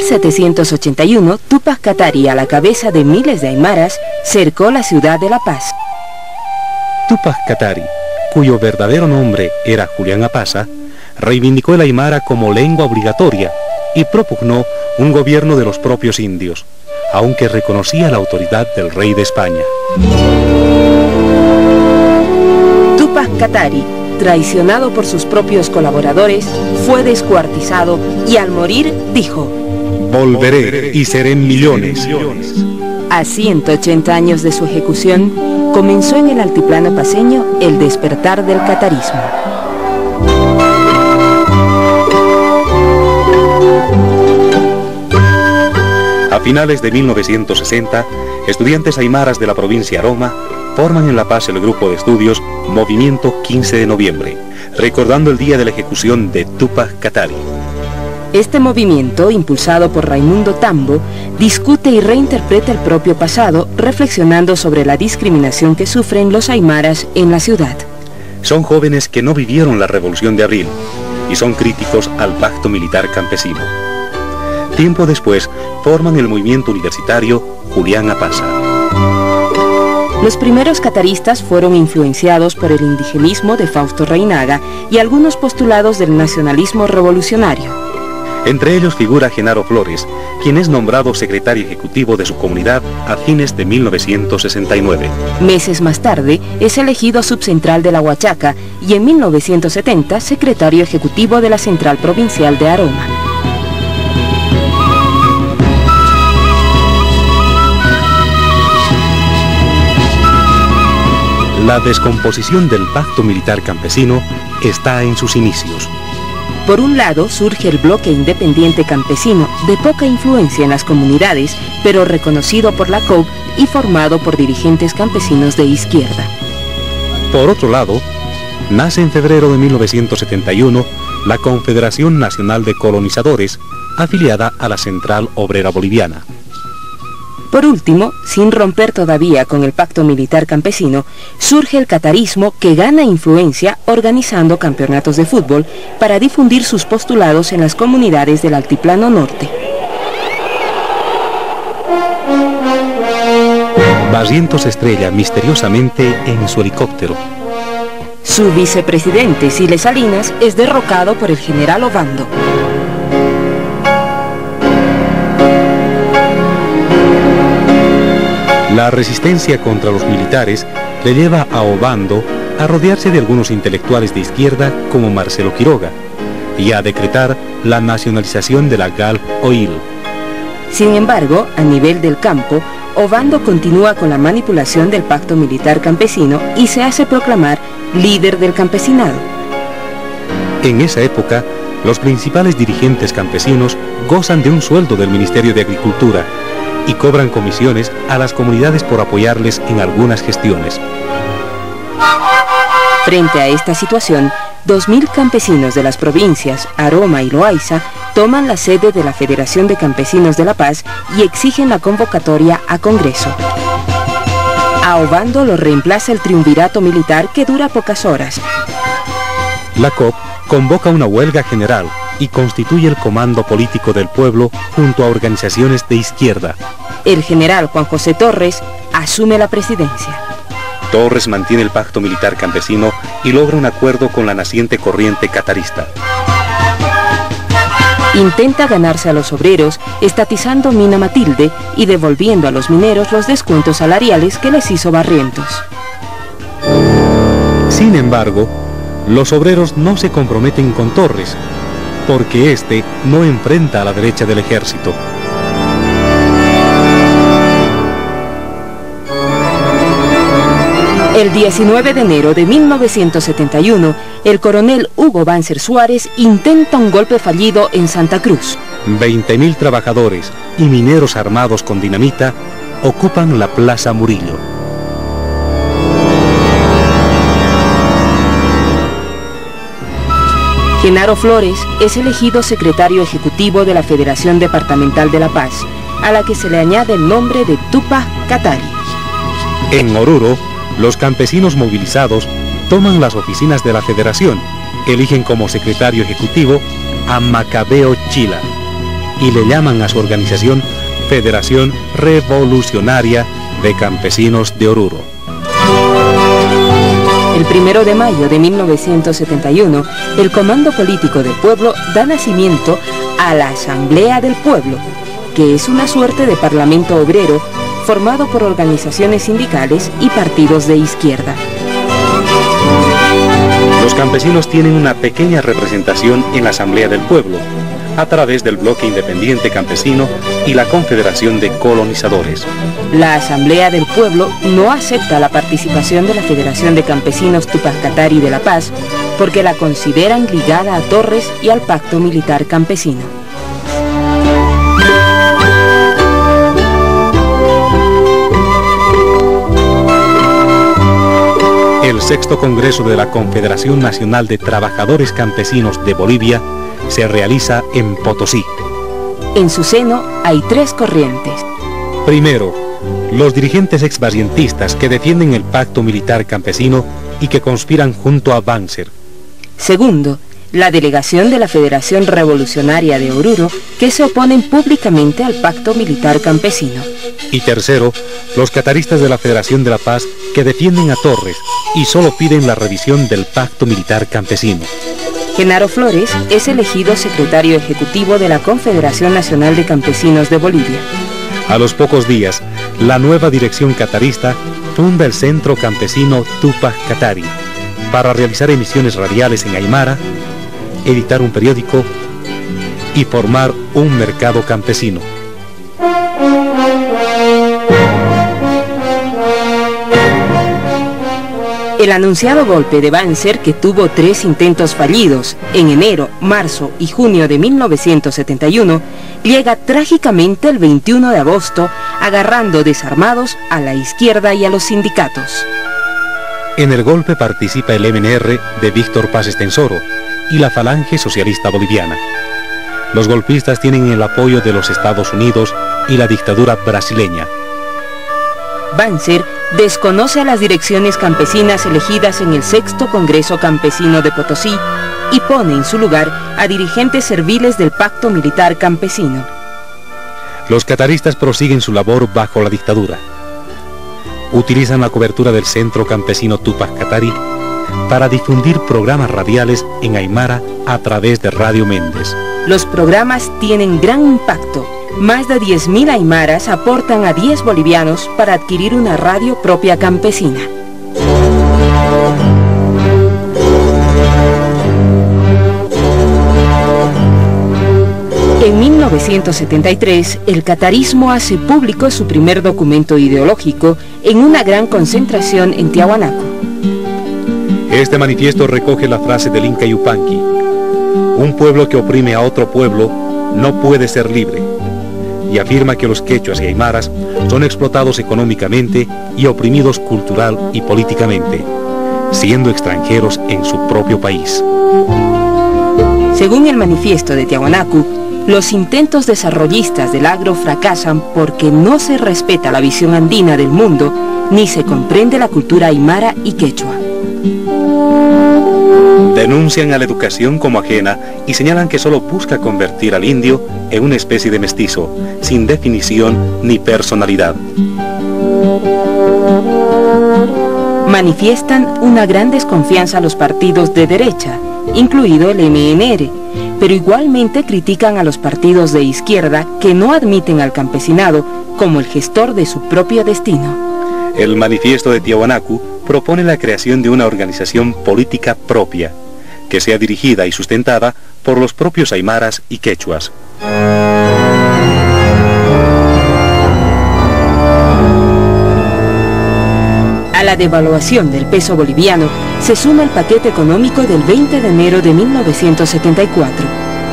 1781, Túpac Katari, a la cabeza de miles de aymaras, cercó la ciudad de La Paz. Túpac Katari, cuyo verdadero nombre era Julián Apaza, reivindicó el aymara como lengua obligatoria y propugnó un gobierno de los propios indios, aunque reconocía la autoridad del rey de España. Túpac Katari, traicionado por sus propios colaboradores, fue descuartizado y al morir dijo: «Volveré y seré millones». A 180 años de su ejecución, comenzó en el altiplano paceño el despertar del catarismo. A finales de 1960, estudiantes aymaras de la provincia Aroma forman en La Paz el grupo de estudios Movimiento 15 de Noviembre, recordando el día de la ejecución de Túpac Katari. Este movimiento, impulsado por Raimundo Tambo, discute y reinterpreta el propio pasado, reflexionando sobre la discriminación que sufren los aymaras en la ciudad. Son jóvenes que no vivieron la Revolución de Abril y son críticos al pacto militar campesino. Tiempo después, forman el movimiento universitario Julián Apaza. Los primeros cataristas fueron influenciados por el indigenismo de Fausto Reynaga y algunos postulados del nacionalismo revolucionario. Entre ellos figura Genaro Flores, quien es nombrado secretario ejecutivo de su comunidad a fines de 1969. Meses más tarde es elegido subcentral de la Huachaca y en 1970 secretario ejecutivo de la Central Provincial de Aroma. La descomposición del pacto militar campesino está en sus inicios. Por un lado surge el bloque independiente campesino, de poca influencia en las comunidades, pero reconocido por la COP y formado por dirigentes campesinos de izquierda. Por otro lado, nace en febrero de 1971 la Confederación Nacional de Colonizadores, afiliada a la Central Obrera Boliviana. Por último, sin romper todavía con el pacto militar campesino, surge el catarismo que gana influencia organizando campeonatos de fútbol para difundir sus postulados en las comunidades del Altiplano Norte. Barrientos estrella misteriosamente en su helicóptero. Su vicepresidente, Siles Salinas, es derrocado por el general Ovando. La resistencia contra los militares le lleva a Ovando a rodearse de algunos intelectuales de izquierda como Marcelo Quiroga y a decretar la nacionalización de la Gulf Oil. Sin embargo, a nivel del campo, Ovando continúa con la manipulación del pacto militar campesino y se hace proclamar líder del campesinado. En esa época, los principales dirigentes campesinos gozan de un sueldo del Ministerio de Agricultura y cobran comisiones a las comunidades por apoyarles en algunas gestiones. Frente a esta situación, 2.000 campesinos de las provincias Aroma y Loaiza toman la sede de la Federación de Campesinos de La Paz y exigen la convocatoria a Congreso. A Ovando lo reemplaza el triunvirato militar que dura pocas horas. La COP convoca una huelga general y constituye el comando político del pueblo junto a organizaciones de izquierda. El general Juan José Torres asume la presidencia. Torres mantiene el pacto militar campesino y logra un acuerdo con la naciente corriente catarista. Intenta ganarse a los obreros, estatizando Mina Matilde y devolviendo a los mineros los descuentos salariales que les hizo Barrientos. Sin embargo, los obreros no se comprometen con Torres, porque éste no enfrenta a la derecha del ejército. El 19 de enero de 1971, el coronel Hugo Banzer Suárez intenta un golpe fallido en Santa Cruz. 20.000 trabajadores y mineros armados con dinamita ocupan la Plaza Murillo. Genaro Flores es elegido secretario ejecutivo de la Federación Departamental de La Paz, a la que se le añade el nombre de Túpac Katari. En Oruro, los campesinos movilizados toman las oficinas de la Federación, eligen como secretario ejecutivo a Macabeo Chila. y le llaman a su organización Federación Revolucionaria de Campesinos de Oruro. El 1 de mayo de 1971, el Comando Político del Pueblo da nacimiento a la Asamblea del Pueblo, que es una suerte de parlamento obrero formado por organizaciones sindicales y partidos de izquierda. Los campesinos tienen una pequeña representación en la Asamblea del Pueblo, a través del Bloque Independiente Campesino y la Confederación de Colonizadores. La Asamblea del Pueblo no acepta la participación de la Federación de Campesinos Tupac Katari de La Paz porque la consideran ligada a Torres y al Pacto Militar Campesino. El 6º Congreso de la Confederación Nacional de Trabajadores Campesinos de Bolivia se realiza en Potosí. En su seno hay 3 corrientes. Primero, los dirigentes exbarrientistas que defienden el pacto militar campesino y que conspiran junto a Banzer. Segundo, la delegación de la Federación Revolucionaria de Oruro que se oponen públicamente al pacto militar campesino. Y tercero, los cataristas de la Federación de La Paz que defienden a Torres y solo piden la revisión del pacto militar campesino. Genaro Flores es elegido secretario ejecutivo de la Confederación Nacional de Campesinos de Bolivia. A los pocos días, la nueva dirección catarista funda el Centro Campesino Tupac Katari para realizar emisiones radiales en aymara, editar un periódico y formar un mercado campesino. El anunciado golpe de Banzer, que tuvo 3 intentos fallidos en enero, marzo y junio de 1971, llega trágicamente el 21 de agosto, agarrando desarmados a la izquierda y a los sindicatos. En el golpe participa el MNR de Víctor Paz Estensoro y la Falange Socialista Boliviana. Los golpistas tienen el apoyo de los Estados Unidos y la dictadura brasileña. Banzer desconoce a las direcciones campesinas elegidas en el 6º Congreso Campesino de Potosí y pone en su lugar a dirigentes serviles del Pacto Militar Campesino. Los cataristas prosiguen su labor bajo la dictadura. Utilizan la cobertura del Centro Campesino Tupac Katari para difundir programas radiales en aymara a través de Radio Méndez. Los programas tienen gran impacto. Más de 10.000 aymaras aportan a 10 bolivianos para adquirir una radio propia campesina. En 1973, el catarismo hace público su primer documento ideológico en una gran concentración en Tiahuanaco. Este manifiesto recoge la frase del Inca Yupanqui: un pueblo que oprime a otro pueblo no puede ser libre, y afirma que los quechuas y aymaras son explotados económicamente y oprimidos cultural y políticamente, siendo extranjeros en su propio país. Según el manifiesto de Tiahuanaco, los intentos desarrollistas del agro fracasan porque no se respeta la visión andina del mundo ni se comprende la cultura aymara y quechua. Denuncian a la educación como ajena y señalan que solo busca convertir al indio en una especie de mestizo, sin definición ni personalidad. Manifiestan una gran desconfianza a los partidos de derecha, incluido el MNR, pero igualmente critican a los partidos de izquierda que no admiten al campesinado como el gestor de su propio destino. El manifiesto de Tiahuanaco propone la creación de una organización política propia, que sea dirigida y sustentada por los propios aymaras y quechuas. A la devaluación del peso boliviano se suma el paquete económico del 20 de enero de 1974.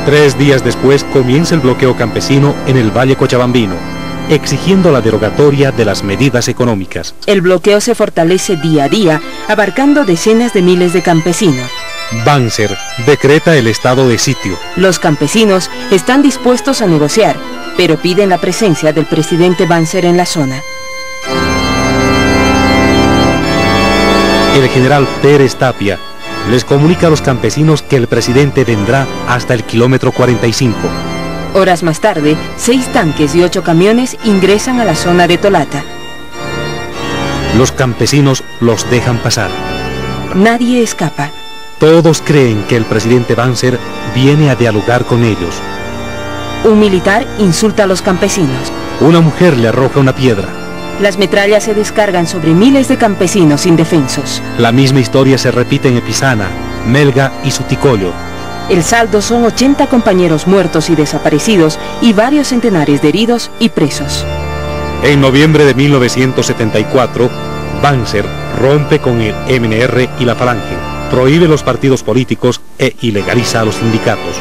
3 días después comienza el bloqueo campesino en el Valle Cochabambino, exigiendo la derogatoria de las medidas económicas. El bloqueo se fortalece día a día, abarcando decenas de miles de campesinos. Banzer decreta el estado de sitio. Los campesinos están dispuestos a negociar, pero piden la presencia del presidente Banzer en la zona. El general Pérez Tapia les comunica a los campesinos que el presidente vendrá hasta el kilómetro 45. Horas más tarde, 6 tanques y 8 camiones ingresan a la zona de Tolata. Los campesinos los dejan pasar. Nadie escapa. Todos creen que el presidente Banzer viene a dialogar con ellos. Un militar insulta a los campesinos. Una mujer le arroja una piedra. Las metrallas se descargan sobre miles de campesinos indefensos. La misma historia se repite en Epizana, Melga y Suticoyo. El saldo son 80 compañeros muertos y desaparecidos y varios centenares de heridos y presos. En noviembre de 1974, Banzer rompe con el MNR y la Falange, prohíbe los partidos políticos e ilegaliza a los sindicatos,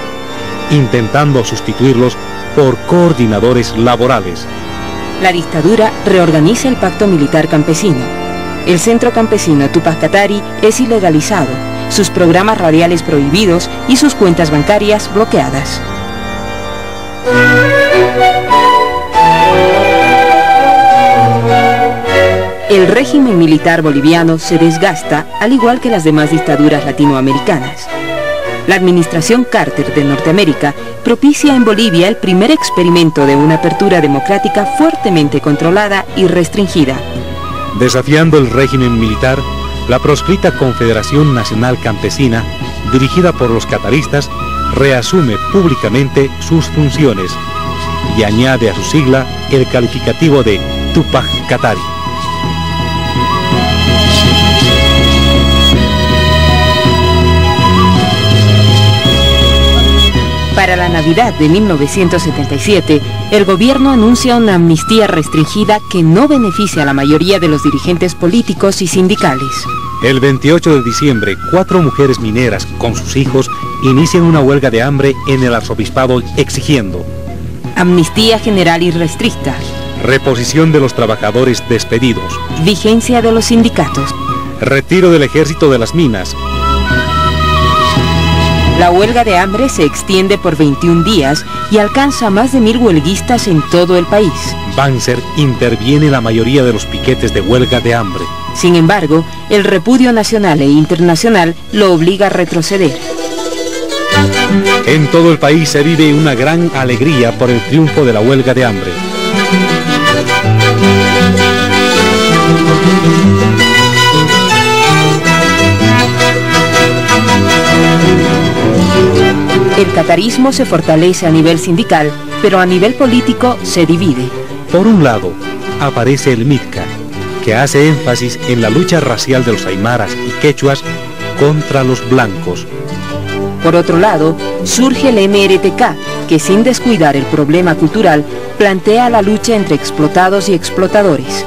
intentando sustituirlos por coordinadores laborales. La dictadura reorganiza el pacto militar campesino. El centro campesino Tupac Katari es ilegalizado, sus programas radiales prohibidos y sus cuentas bancarias bloqueadas. El régimen militar boliviano se desgasta, al igual que las demás dictaduras latinoamericanas. La administración Carter de Norteamérica propicia en Bolivia el primer experimento de una apertura democrática fuertemente controlada y restringida. Desafiando el régimen militar, la proscrita Confederación Nacional Campesina, dirigida por los cataristas, reasume públicamente sus funciones y añade a su sigla el calificativo de Tupac Katari. Para la Navidad de 1977, el gobierno anuncia una amnistía restringida que no beneficia a la mayoría de los dirigentes políticos y sindicales. El 28 de diciembre, 4 mujeres mineras con sus hijos inician una huelga de hambre en el arzobispado exigiendo amnistía general y restricta, reposición de los trabajadores despedidos, vigencia de los sindicatos, retiro del ejército de las minas. La huelga de hambre se extiende por 21 días y alcanza a más de 1000 huelguistas en todo el país. Banzer interviene en la mayoría de los piquetes de huelga de hambre. Sin embargo, el repudio nacional e internacional lo obliga a retroceder. En todo el país se vive una gran alegría por el triunfo de la huelga de hambre. El catarismo se fortalece a nivel sindical, pero a nivel político se divide. Por un lado, aparece el MITCA, que hace énfasis en la lucha racial de los aymaras y quechuas contra los blancos. Por otro lado, surge el MRTK, que sin descuidar el problema cultural, plantea la lucha entre explotados y explotadores.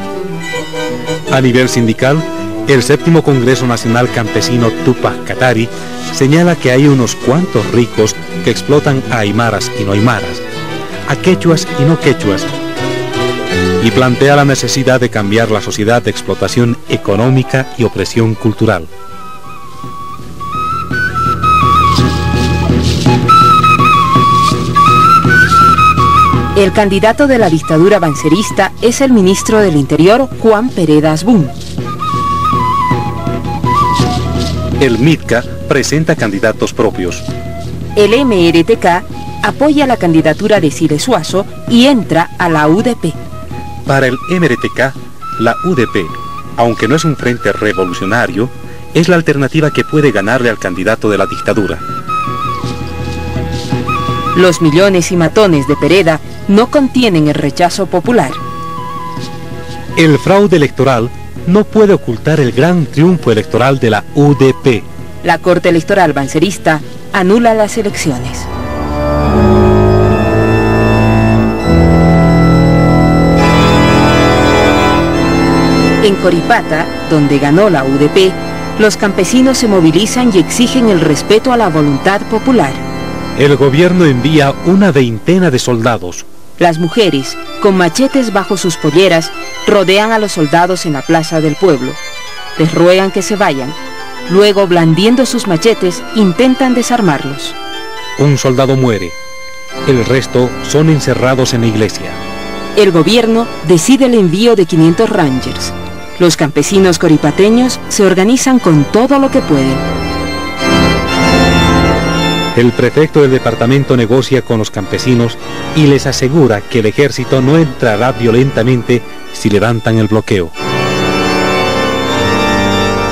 A nivel sindical, el 7º Congreso Nacional Campesino Tupac Katari señala que hay unos cuantos ricos que explotan a aymaras y no aymaras, a quechuas y no quechuas, y plantea la necesidad de cambiar la sociedad de explotación económica y opresión cultural. El candidato de la dictadura banzerista es el ministro del Interior, Juan Pereda Asbun. El MITCA presenta candidatos propios. El MRTK apoya la candidatura de Siles Suazo y entra a la UDP. Para el MRTK, la UDP, aunque no es un frente revolucionario, es la alternativa que puede ganarle al candidato de la dictadura. Los millones y matones de Pereda no contienen el rechazo popular. El fraude electoral no puede ocultar el gran triunfo electoral de la UDP. La Corte Electoral banzerista anula las elecciones. En Coripata, donde ganó la UDP, los campesinos se movilizan y exigen el respeto a la voluntad popular. El gobierno envía una veintena de soldados. Las mujeres, con machetes bajo sus polleras, rodean a los soldados en la plaza del pueblo. Les ruegan que se vayan. Luego, blandiendo sus machetes, intentan desarmarlos. Un soldado muere. El resto son encerrados en la iglesia. El gobierno decide el envío de 500 rangers. Los campesinos coripateños se organizan con todo lo que pueden. El prefecto del departamento negocia con los campesinos y les asegura que el ejército no entrará violentamente si levantan el bloqueo.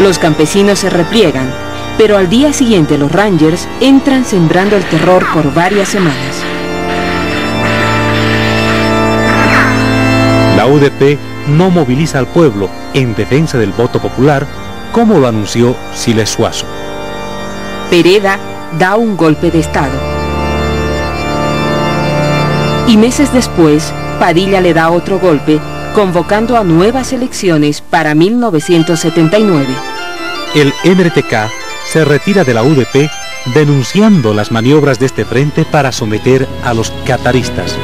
Los campesinos se repliegan, pero al día siguiente los Rangers entran sembrando el terror por varias semanas. La UDP no moviliza al pueblo en defensa del voto popular, como lo anunció Siles Suazo. Pereda da un golpe de Estado. Y meses después, Padilla le da otro golpe, convocando a nuevas elecciones para 1979. El MRTK se retira de la UDP denunciando las maniobras de este frente para someter a los cataristas.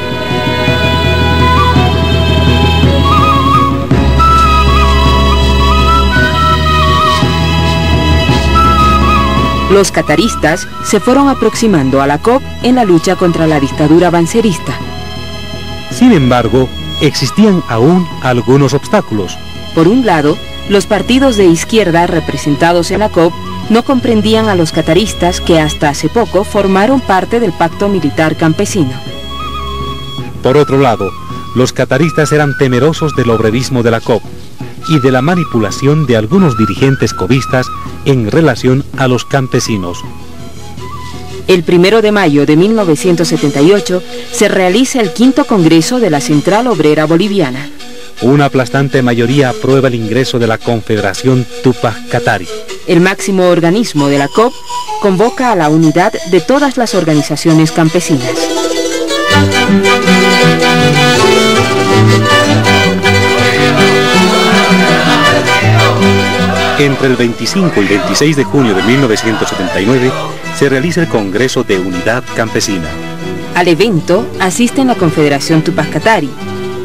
Los cataristas se fueron aproximando a la COP en la lucha contra la dictadura bancerista. Sin embargo, existían aún algunos obstáculos. Por un lado, los partidos de izquierda representados en la COP no comprendían a los cataristas que hasta hace poco formaron parte del pacto militar campesino. Por otro lado, los cataristas eran temerosos del obrerismo de la COP y de la manipulación de algunos dirigentes cobistas en relación a los campesinos. El 1 de mayo de 1978 se realiza el 5º Congreso de la Central Obrera Boliviana. Una aplastante mayoría aprueba el ingreso de la Confederación Tupac Katari. El máximo organismo de la COP convoca a la unidad de todas las organizaciones campesinas. Entre el 25 y 26 de junio de 1979 se realiza el Congreso de Unidad Campesina. Al evento asisten la Confederación Tupac Katari,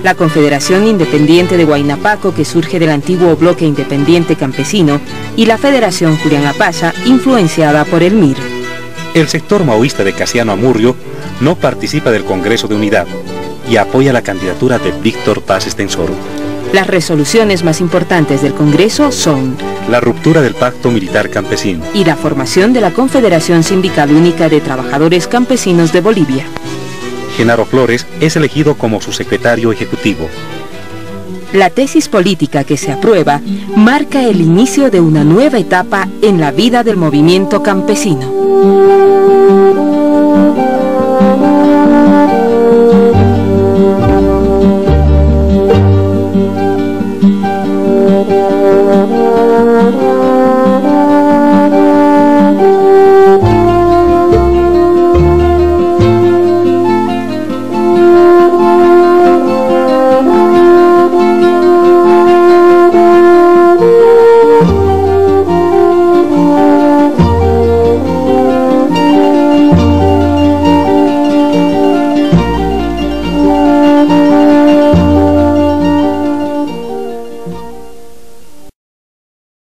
la Confederación Independiente de Huaynapaco, que surge del antiguo bloque independiente campesino, y la Federación Julián Apasa, influenciada por el MIR. El sector maoísta de Casiano Amurrio no participa del Congreso de Unidad y apoya la candidatura de Víctor Paz Estenssoro. Las resoluciones más importantes del Congreso son la ruptura del pacto militar campesino y la formación de la Confederación Sindical Única de Trabajadores Campesinos de Bolivia. Genaro Flores es elegido como su secretario ejecutivo. La tesis política que se aprueba marca el inicio de una nueva etapa en la vida del movimiento campesino.